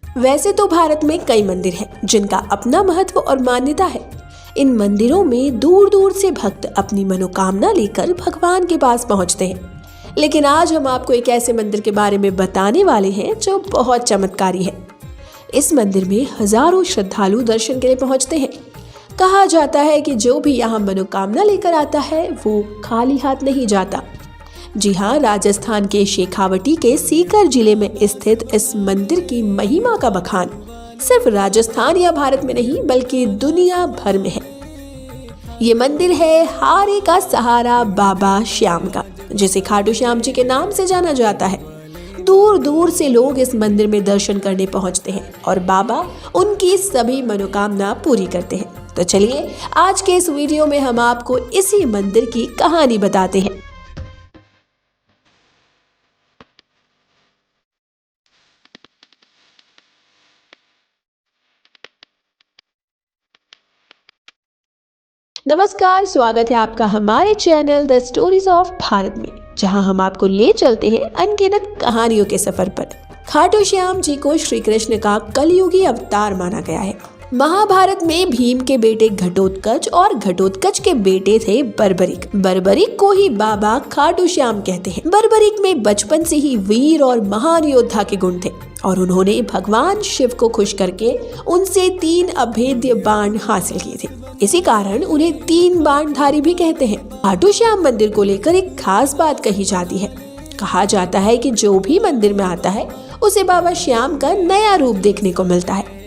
वैसे तो भारत में कई मंदिर हैं जिनका अपना महत्व और मान्यता है। इन मंदिरों में दूर दूर से भक्त अपनी मनोकामना लेकर भगवान के पास पहुंचते हैं। लेकिन आज हम आपको एक ऐसे मंदिर के बारे में बताने वाले हैं जो बहुत चमत्कारी है। इस मंदिर में हजारों श्रद्धालु दर्शन के लिए पहुंचते हैं। कहा जाता है कि जो भी यहाँ मनोकामना लेकर आता है वो खाली हाथ नहीं जाता। जी हाँ, राजस्थान के शेखावटी के सीकर जिले में स्थित इस मंदिर की महिमा का बखान सिर्फ राजस्थान या भारत में नहीं बल्कि दुनिया भर में है। ये मंदिर है हारे का सहारा बाबा श्याम का, जिसे खाटू श्याम जी के नाम से जाना जाता है। दूर दूर से लोग इस मंदिर में दर्शन करने पहुंचते हैं और बाबा उनकी सभी मनोकामना पूरी करते हैं। तो चलिए आज के इस वीडियो में हम आपको इसी मंदिर की कहानी बताते हैं। नमस्कार, स्वागत है आपका हमारे channel the stories of Bharat में, जहां हम आपको ले चलते हैं अनगिनत कहानियों के सफर पर। खाटू श्याम जी को श्री कृष्ण का कलयुगी अवतार माना गया है। महाभारत में भीम के बेटे घटोत्कच और घटोत्कच के बेटे थे बर्बरिक। बर्बरिक को ही बाबा खाटू श्याम कहते हैं। बर्बरिक में बचपन से ही वीर और महान योद्धा के गुण थे और उन्होंने भगवान शिव को खुश करके उनसे 3 अभेद्य बाण हासिल किए थे। इसी कारण उन्हें 3 बाणधारी भी कहते हैं। खाटू श्याम मंदिर को लेकर एक खास बात कही जाती है। कहा जाता है कि जो भी मंदिर में आता है उसे बाबा श्याम का नया रूप देखने को मिलता है।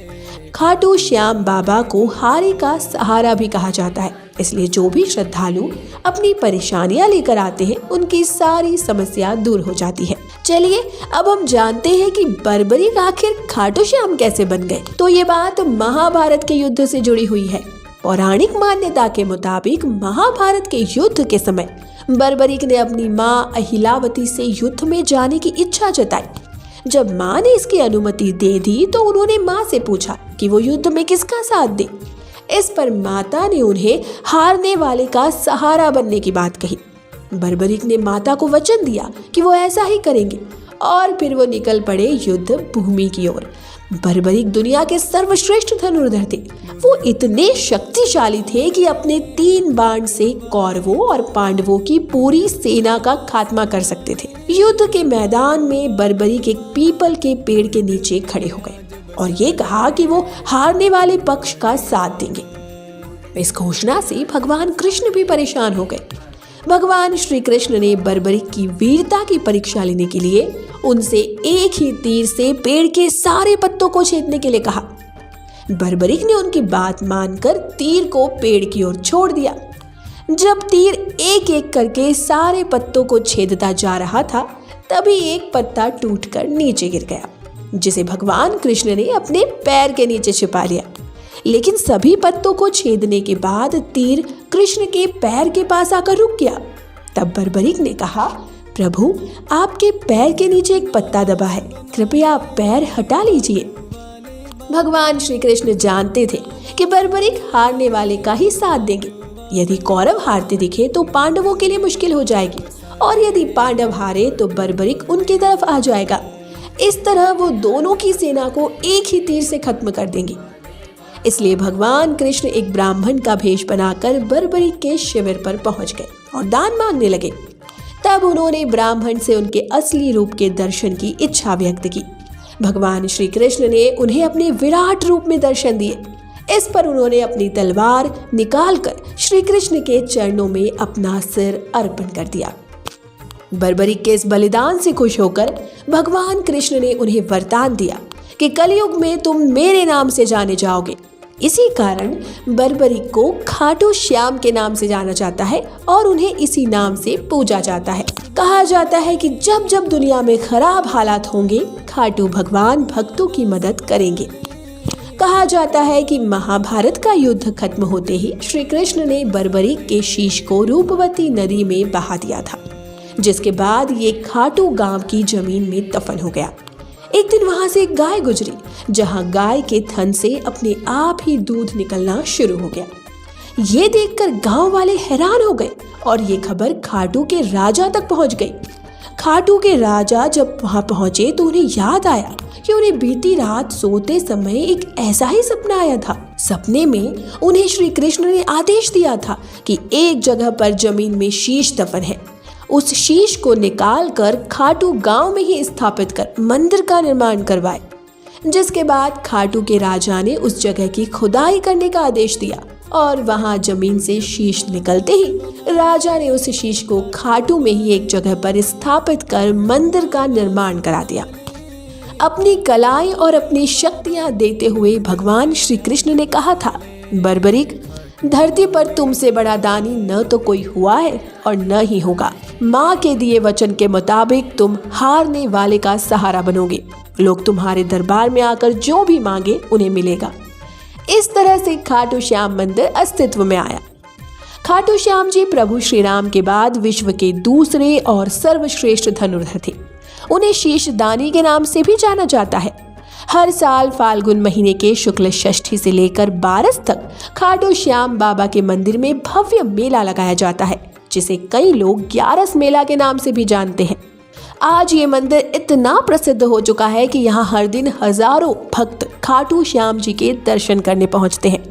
खाटू श्याम बाबा को हारे का सहारा भी कहा जाता है, इसलिए जो भी श्रद्धालु अपनी परेशानियां लेकर आते हैं उनकी सारी समस्या दूर हो जाती है। चलिए अब हम जानते हैं कि बर्बरिक आखिर खाटू श्याम कैसे बन गए। तो ये बात महाभारत के युद्ध से जुड़ी हुई है। पौराणिक मान्यता के मुताबिक महाभारत के युद्ध के समय बर्बरिक ने अपनी माँ अहिलावती से युद्ध में जाने की इच्छा जताई। जब माँ ने इसकी अनुमति दे दी तो उन्होंने माँ से पूछा कि वो युद्ध में किसका साथ दे। इस पर माता ने उन्हें हारने वाले का सहारा बनने की बात कही। बर्बरिक ने माता को वचन दिया कि वो ऐसा ही करेंगे और फिर वो निकल पड़े युद्ध भूमि की ओर। बर्बरिक दुनिया के सर्वश्रेष्ठ धनुर्धर थे। वो इतने शक्तिशाली थे कि अपने 3 बाण से कौरवों और पांडवों की पूरी सेना का खात्मा कर सकते थे। युद्ध के मैदान में बर्बरिक एक पीपल के पेड़ के नीचे खड़े हो गए और ये कहा कि वो हारने वाले पक्ष का साथ देंगे। इस घोषणा से भगवान कृष्ण भी परेशान हो गए। भगवान श्री कृष्ण ने बर्बरिक की वीरता की परीक्षा लेने के लिए उनसे एक ही तीर से पेड़ के सारे पत्तों को छेदने के लिए कहा। बर्बरिक ने उनकी बात मानकर तीर को पेड़ की ओर छोड़ दिया। जब तीर एक एक करके सारे पत्तों को छेदता जा रहा था तभी एक पत्ता टूटकर नीचे गिर गया, जिसे भगवान कृष्ण ने अपने पैर के नीचे छिपा लिया। लेकिन सभी पत्तों को छेदने के बाद तीर कृष्ण के पैर के पास आकर रुक गया। तब बर्बरिक ने कहा, प्रभु आपके पैर के नीचे एक पत्ता दबा है, कृपया आप पैर हटा लीजिए। भगवान श्री कृष्ण जानते थे कि बर्बरिक हारने वाले का ही साथ देंगे। यदि कौरव हारते दिखे तो पांडवों के लिए मुश्किल हो जाएगी और यदि पांडव हारे तो बर्बरिक उनकी तरफ आ जाएगा। इस तरह वो दोनों की सेना को एक ही तीर से खत्म कर देंगे। इसलिए भगवान कृष्ण एक ब्राह्मण का भेष बनाकर बर्बरिक के शिविर पर पहुंच गए और दान मांगने लगे। तब उन्होंने ब्राह्मण से उनके असली रूप के दर्शन की इच्छा व्यक्त की। भगवान श्री कृष्ण ने उन्हें अपने विराट रूप में दर्शन दिए। इस पर उन्होंने अपनी तलवार निकालकर श्री कृष्ण के चरणों में अपना सिर अर्पण कर दिया। बर्बरिक के इस बलिदान से खुश होकर भगवान कृष्ण ने उन्हें वरदान दिया कि कलयुग में तुम मेरे नाम से जाने जाओगे। इसी कारण बर्बरिक को खाटू श्याम के नाम से जाना जाता है और उन्हें इसी नाम से पूजा जाता है। कहा जाता है कि जब जब दुनिया में खराब हालात होंगे खाटू भगवान भक्तों की मदद करेंगे। कहा जाता है कि महाभारत का युद्ध खत्म होते ही श्री कृष्ण ने बर्बरिक के शीश को रूपवती नदी में बहा दिया था, जिसके बाद ये खाटू गांव की जमीन में दफन हो गया। एक दिन वहां से एक गाय गुजरी, जहां गाय के थन से अपने आप ही दूध निकलना शुरू हो गया। ये देखकर गांव वाले हैरान हो गए और ये खबर खाटू के राजा तक पहुंच गई। खाटू के राजा जब वहां पहुंचे तो उन्हें याद आया कि उन्हें बीती रात सोते समय एक ऐसा ही सपना आया था। सपने में उन्हें श्री कृष्ण ने आदेश दिया था कि एक जगह पर जमीन में शीश दफन है, उस शीश को निकाल कर खाटू गांव में ही स्थापित कर मंदिर का निर्माण करवाए। जिसके बाद खाटू के राजा ने उस जगह की खुदाई करने का आदेश दिया और वहां जमीन से शीश निकलते ही राजा ने उस शीश को खाटू में ही एक जगह पर स्थापित कर मंदिर का निर्माण करा दिया। अपनी कलाएं और अपनी शक्तियां देते हुए भगवान श्री कृष्ण ने कहा था, बर्बरीक, धरती पर तुमसे बड़ा दानी न तो कोई हुआ है और न ही होगा। माँ के दिए वचन के मुताबिक तुम हारने वाले का सहारा बनोगे। लोग तुम्हारे दरबार में आकर जो भी मांगे उन्हें मिलेगा। इस तरह से खाटू श्याम मंदिर अस्तित्व में आया। खाटू श्याम जी प्रभु श्री राम के बाद विश्व के दूसरे और सर्वश्रेष्ठ धनुर्धर थे। उन्हें शीशदानी के नाम से भी जाना जाता है। हर साल फाल्गुन महीने के शुक्ल षष्ठी से लेकर 12 तक खाटू श्याम बाबा के मंदिर में भव्य मेला लगाया जाता है, जिसे कई लोग 11 मेला के नाम से भी जानते हैं। आज ये मंदिर इतना प्रसिद्ध हो चुका है कि यहाँ हर दिन हजारों भक्त खाटू श्याम जी के दर्शन करने पहुँचते हैं।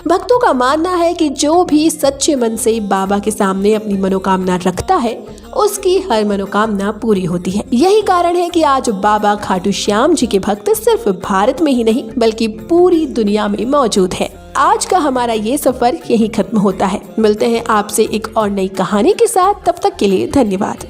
भक्तों का मानना है कि जो भी सच्चे मन से बाबा के सामने अपनी मनोकामना रखता है, उसकी हर मनोकामना पूरी होती है। यही कारण है कि आज बाबा खाटू श्याम जी के भक्त सिर्फ भारत में ही नहीं बल्कि पूरी दुनिया में मौजूद है। आज का हमारा ये सफर यहीं खत्म होता है। मिलते हैं आपसे एक और नई कहानी के साथ, तब तक के लिए धन्यवाद।